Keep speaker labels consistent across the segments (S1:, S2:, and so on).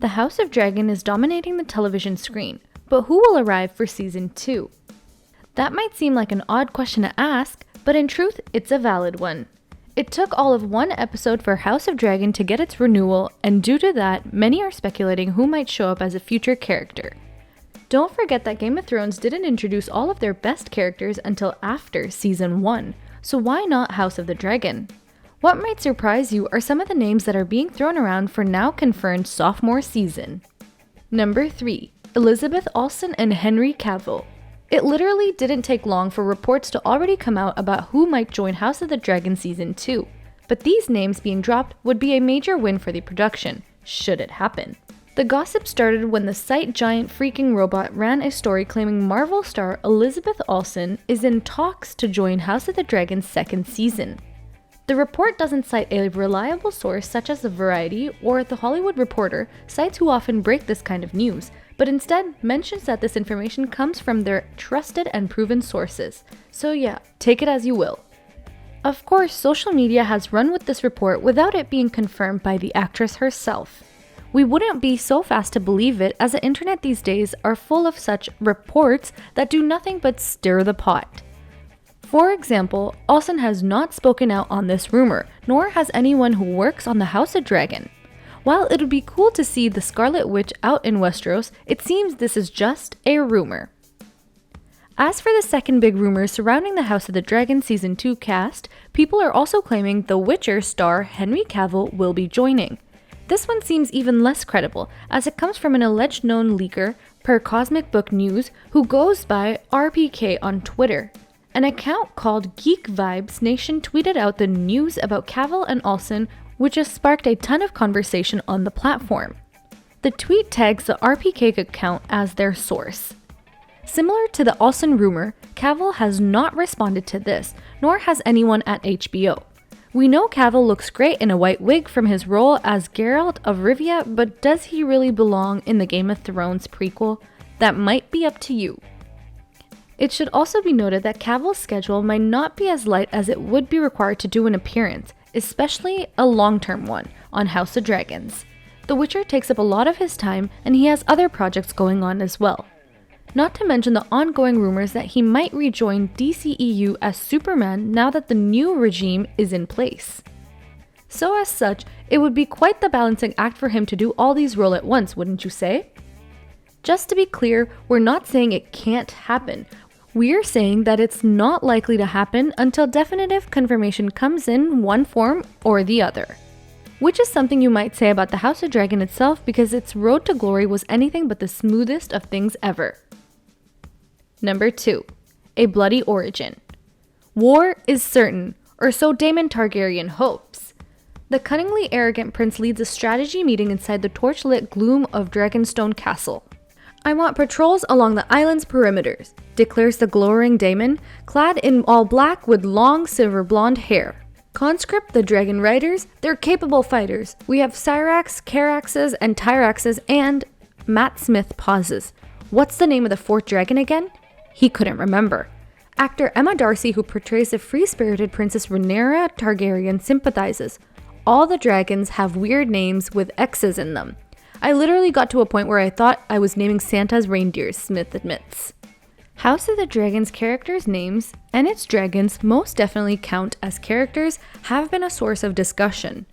S1: The House of Dragon is dominating the television screen, but who will arrive for season 2? That might seem like an odd question to ask, but in truth, it's a valid one. It took all of one episode for House of Dragon to get its renewal, and due to that, many are speculating who might show up as a future character. Don't forget that Game of Thrones didn't introduce all of their best characters until after season 1, so why not House of the Dragon? What might surprise you are some of the names that are being thrown around for now confirmed sophomore season. Number 3. Elizabeth Olsen and Henry Cavill. It literally didn't take long for reports to already come out about who might join House of the Dragon Season 2, but these names being dropped would be a major win for the production, should it happen. The gossip started when the site Giant Freaking Robot ran a story claiming Marvel star Elizabeth Olsen is in talks to join House of the Dragon's second season. The report doesn't cite a reliable source such as The Variety or The Hollywood Reporter, sites who often break this kind of news, but instead mentions that this information comes from their trusted and proven sources. So yeah, take it as you will. Of course, social media has run with this report without it being confirmed by the actress herself. We wouldn't be so fast to believe it, as the internet these days are full of such reports that do nothing but stir the pot. For example, Olsen has not spoken out on this rumor, nor has anyone who works on the House of Dragon. While it would be cool to see the Scarlet Witch out in Westeros, it seems this is just a rumor. As for the second big rumor surrounding the House of the Dragon Season 2 cast, people are also claiming The Witcher star Henry Cavill will be joining. This one seems even less credible, as it comes from an alleged known leaker, per Cosmic Book News, who goes by RPK on Twitter. An account called Geek Vibes Nation tweeted out the news about Cavill and Olsen, which has sparked a ton of conversation on the platform. The tweet tags the RPK account as their source. Similar to the Olsen rumor, Cavill has not responded to this, nor has anyone at HBO. We know Cavill looks great in a white wig from his role as Geralt of Rivia, but does he really belong in the Game of Thrones prequel? That might be up to you. It should also be noted that Cavill's schedule might not be as light as it would be required to do an appearance, especially a long-term one, on House of Dragons. The Witcher takes up a lot of his time, and he has other projects going on as well. Not to mention the ongoing rumors that he might rejoin DCEU as Superman now that the new regime is in place. So as such, it would be quite the balancing act for him to do all these roles at once, wouldn't you say? Just to be clear, we're not saying it can't happen. We're saying that it's not likely to happen until definitive confirmation comes in one form or the other. Which is something you might say about the House of Dragon itself, because its road to glory was anything but the smoothest of things ever. Number 2. A bloody origin. War is certain, or so Daemon Targaryen hopes. The cunningly arrogant prince leads a strategy meeting inside the torchlit gloom of Dragonstone Castle. I want patrols along the island's perimeters, declares the glowering Daemon, clad in all black with long silver blonde hair. Conscript the dragon riders, they're capable fighters. We have Cyrax, Caraxes, and Tyraxes, and... Matt Smith pauses. What's the name of the fourth dragon again? He couldn't remember. Actor Emma Darcy, who portrays the free-spirited Princess Rhaenyra Targaryen, sympathizes. All the dragons have weird names with X's in them. I literally got to a point where I thought I was naming Santa's reindeers, Smith admits. House of the Dragon's characters' names, and its dragons most definitely count as characters, have been a source of discussion.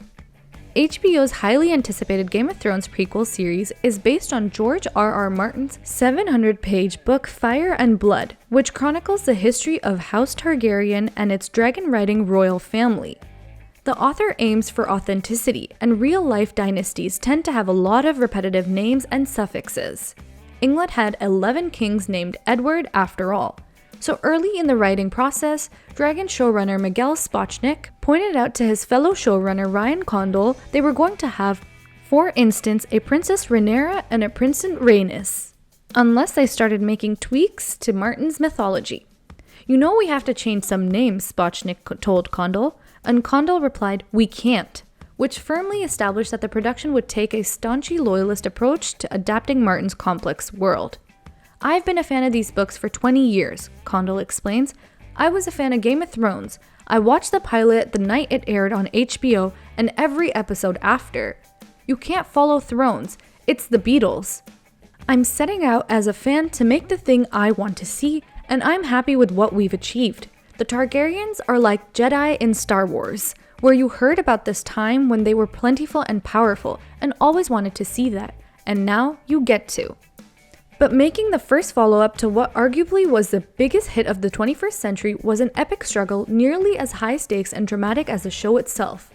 S1: HBO's highly anticipated Game of Thrones prequel series is based on George R.R. Martin's 700-page book Fire and Blood, which chronicles the history of House Targaryen and its dragon-riding royal family. The author aims for authenticity, and real-life dynasties tend to have a lot of repetitive names and suffixes. England had 11 kings named Edward after all. So early in the writing process, Dragon showrunner Miguel Sapochnik pointed out to his fellow showrunner Ryan Condal they were going to have, for instance, a Princess Rhaenyra and a Prince Rhaenys, unless they started making tweaks to Martin's mythology. You know we have to change some names, Sapochnik told Condal, and Condal replied, "We can't," which firmly established that the production would take a staunchy loyalist approach to adapting Martin's complex world. I've been a fan of these books for 20 years, Condal explains. I was a fan of Game of Thrones. I watched the pilot the night it aired on HBO and every episode after. You can't follow Thrones. It's the Beatles. I'm setting out as a fan to make the thing I want to see, and I'm happy with what we've achieved. The Targaryens are like Jedi in Star Wars, where you heard about this time when they were plentiful and powerful and always wanted to see that, and now you get to. But making the first follow-up to what arguably was the biggest hit of the 21st century was an epic struggle nearly as high stakes and dramatic as the show itself.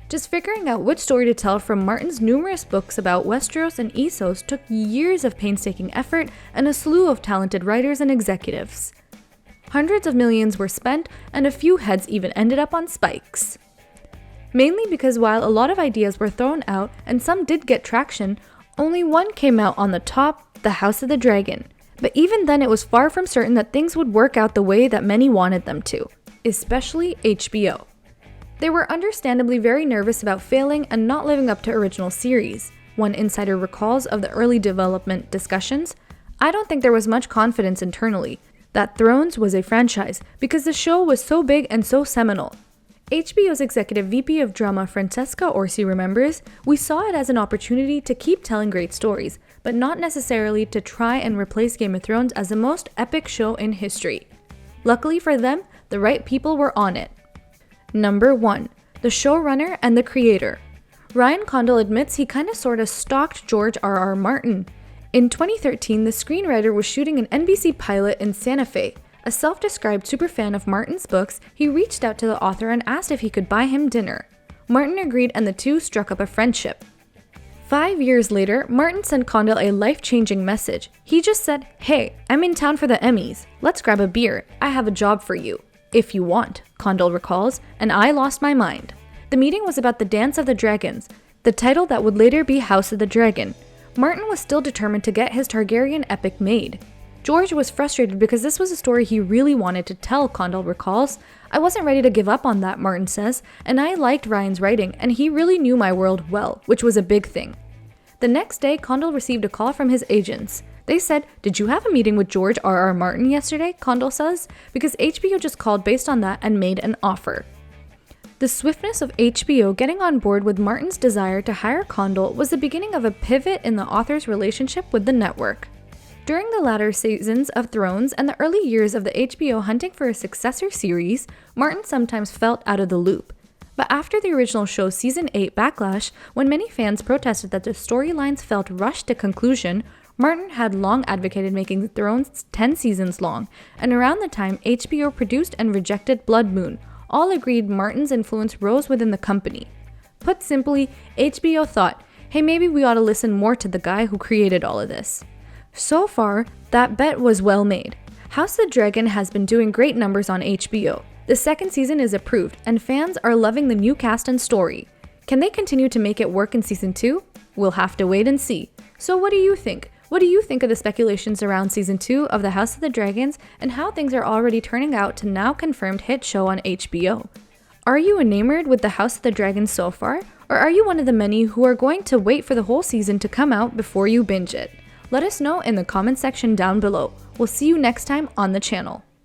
S1: Just figuring out which story to tell from Martin's numerous books about Westeros and Essos took years of painstaking effort and a slew of talented writers and executives. Hundreds of millions were spent, and a few heads even ended up on spikes. Mainly because while a lot of ideas were thrown out and some did get traction, only one came out on the top, the House of the Dragon. But even then it was far from certain that things would work out the way that many wanted them to, especially HBO. They were understandably very nervous about failing and not living up to original series. One insider recalls of the early development discussions, "I don't think there was much confidence internally that Thrones was a franchise because the show was so big and so seminal." HBO's executive VP of drama Francesca Orsi remembers, "We saw it as an opportunity to keep telling great stories, but not necessarily to try and replace Game of Thrones as the most epic show in history. Luckily for them, the right people were on it." Number 1. The showrunner and the creator. Ryan Condal admits he kinda sorta stalked George R.R. Martin. In 2013, the screenwriter was shooting an NBC pilot in Santa Fe. A self-described superfan of Martin's books, he reached out to the author and asked if he could buy him dinner. Martin agreed and the two struck up a friendship. 5 years later, Martin sent Condal a life-changing message. He just said, "Hey, I'm in town for the Emmys. Let's grab a beer. I have a job for you. If you want," Condal recalls, "and I lost my mind." The meeting was about the Dance of the Dragons, the title that would later be House of the Dragon. Martin was still determined to get his Targaryen epic made. George was frustrated because this was a story he really wanted to tell, Condal recalls. "I wasn't ready to give up on that," Martin says, "and I liked Ryan's writing, and he really knew my world well, which was a big thing." The next day, Condal received a call from his agents. They said, "Did you have a meeting with George R.R. Martin yesterday?" Condal says, because HBO just called based on that and made an offer. The swiftness of HBO getting on board with Martin's desire to hire Condal was the beginning of a pivot in the author's relationship with the network. During the latter seasons of Thrones and the early years of the HBO hunting for a successor series, Martin sometimes felt out of the loop. But after the original show's Season 8 backlash, when many fans protested that the storylines felt rushed to conclusion, Martin had long advocated making Thrones 10 seasons long, and around the time HBO produced and rejected Blood Moon, all agreed Martin's influence rose within the company. Put simply, HBO thought, hey, maybe we ought to listen more to the guy who created all of this. So far, that bet was well made. House of the Dragon has been doing great numbers on HBO. The second season is approved, and fans are loving the new cast and story. Can they continue to make it work in Season 2? We'll have to wait and see. So what do you think? What do you think of the speculations around Season 2 of the House of the Dragons and how things are already turning out to now confirmed hit show on HBO? Are you enamored with the House of the Dragons so far, or are you one of the many who are going to wait for the whole season to come out before you binge it? Let us know in the comment section down below. We'll see you next time on the channel.